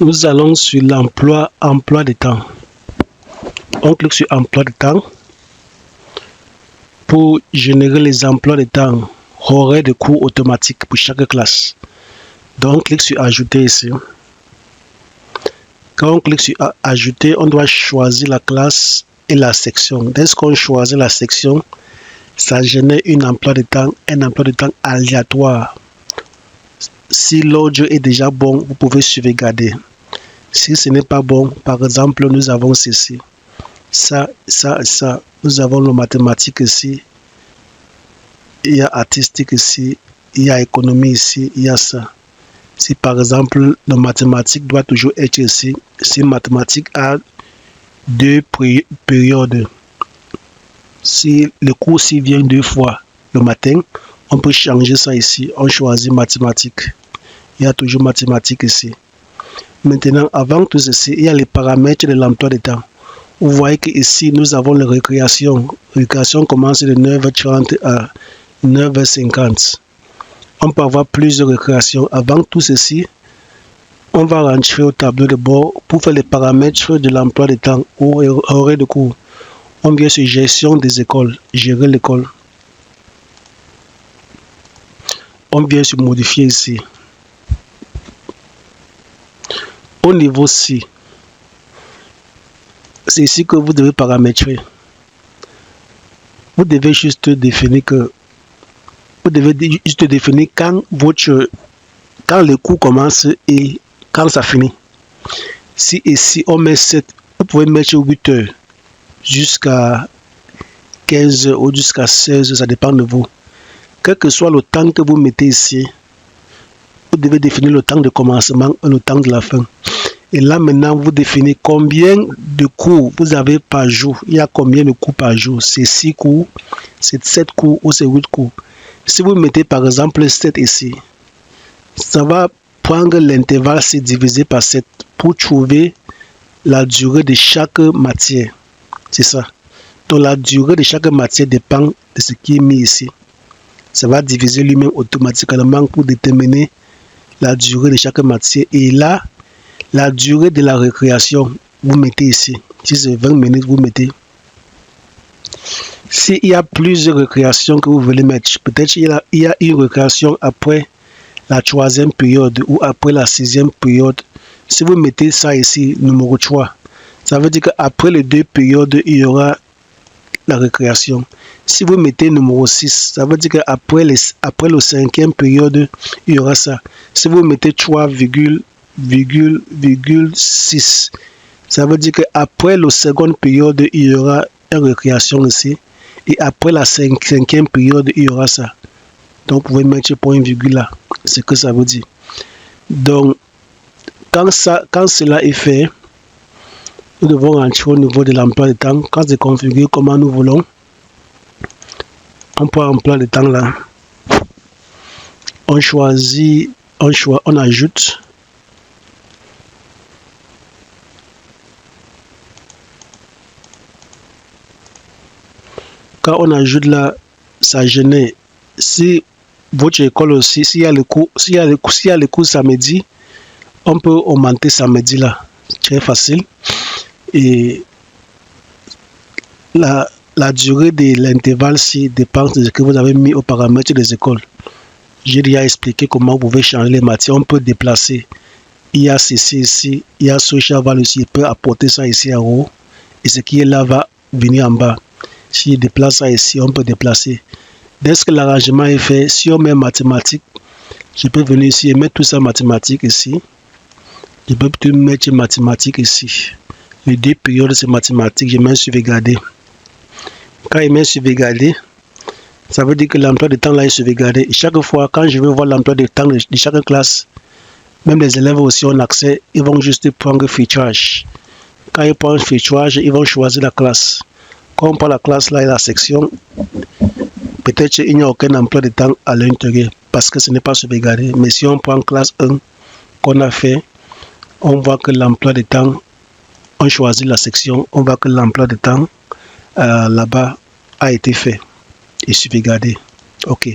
Nous allons sur emploi de temps. On clique sur emploi de temps pour générer les emplois de temps horaires de cours automatiques pour chaque classe. Donc, on clique sur ajouter ici. Quand on clique sur ajouter, on doit choisir la classe et la section. Dès qu'on choisit la section, ça génère un emploi de temps aléatoire. Si l'audio est déjà bon, vous pouvez sauvegarder. Si ce n'est pas bon, par exemple, nous avons ceci. Ça. Nous avons le mathématique ici. Il y a artistique ici. Il y a économie ici. Il y a ça. Si par exemple, le mathématique doit toujours être ici. Si mathématique a 2 périodes. Si le cours vient 2 fois le matin, on peut changer ça ici. On choisit mathématiques. Il y a toujours mathématiques ici. Maintenant, avant tout ceci, il y a les paramètres de l'emploi de temps. Vous voyez qu'ici, nous avons la récréation. La récréation commence de 9h30 à 9h50. On peut avoir plusieurs récréations. Avant tout ceci, on va rentrer au tableau de bord pour faire les paramètres de l'emploi de temps ou horaire de cours. On vient sur gestion des écoles, gérer l'école. On vient sur modifier ici. Au niveau C, c'est ici que vous devez paramétrer. Vous devez juste définir quand le cours commence et quand ça finit. Si ici on met 7, vous pouvez mettre 8 heures jusqu'à 15 heures ou jusqu'à 16 heures, ça dépend de vous. Quel que soit le temps que vous mettez ici, vous devez définir le temps de commencement et le temps de la fin. Et là maintenant, vous définissez combien de cours vous avez par jour. Il y a combien de cours par jour? C'est 6 cours, c'est 7 cours ou c'est 8 cours. Si vous mettez par exemple 7 ici, ça va prendre l'intervalle, c'est divisé par 7 pour trouver la durée de chaque matière. C'est ça. Donc la durée de chaque matière dépend de ce qui est mis ici. Ça va diviser lui-même automatiquement pour déterminer la durée de chaque matière. Et là, la durée de la récréation, vous mettez ici. Si c'est 20 minutes, vous mettez. S'il y a plusieurs récréations que vous voulez mettre, peut-être il y a une récréation après la 3e période ou après la 6e période. Si vous mettez ça ici, numéro 3, ça veut dire qu'après les 2 périodes, il y aura la récréation. Si vous mettez numéro 6, ça veut dire qu'après le 5e période, il y aura ça. Si vous mettez 3,6, ça veut dire qu'après la seconde période, il y aura une récréation ici. Et après la 5e période, il y aura ça. Donc, vous pouvez mettre point virgule là. C'est ce que ça veut dire. Donc, quand cela est fait, nous devons rentrer au niveau de l'emploi de temps. Quand c'est configuré comment nous voulons, on prend l'emploi de temps là. On choisit, on ajoute. Quand on ajoute là, ça génère. Si votre école aussi, s'il y a le cours samedi, on peut augmenter samedi là. Très facile. Et la durée de l'intervalle dépend de ce que vous avez mis aux paramètres des écoles. J'ai déjà expliqué comment vous pouvez changer les matières. On peut déplacer. Il y a ceci ici, il y a social value ici. Il peut apporter ça ici en haut. Et ce qui est là va venir en bas. Si je déplace ça ici, on peut déplacer. Dès que l'arrangement est fait, si on met mathématiques, je peux venir ici et mettre tout ça mathématiques ici. Je peux peut-être mettre mathématiques ici. Les 2 périodes, c'est mathématiques. Je mets sauvegarder. Quand je mets sauvegarder, ça veut dire que l'emploi de temps là est sauvegardé. Et chaque fois, quand je veux voir l'emploi de temps de chaque classe, même les élèves aussi ont accès, ils vont juste prendre filtrage. Quand ils prennent filtrage, ils vont choisir la classe. Quand on prend la classe là et la section, peut-être qu'il n'y a aucun emploi de temps à l'intérieur parce que ce n'est pas sauvegardé. Mais si on prend classe 1 qu'on a fait, on voit que l'emploi de temps, on choisit la section, on voit que l'emploi de temps là-bas a été fait et sauvegardé. OK.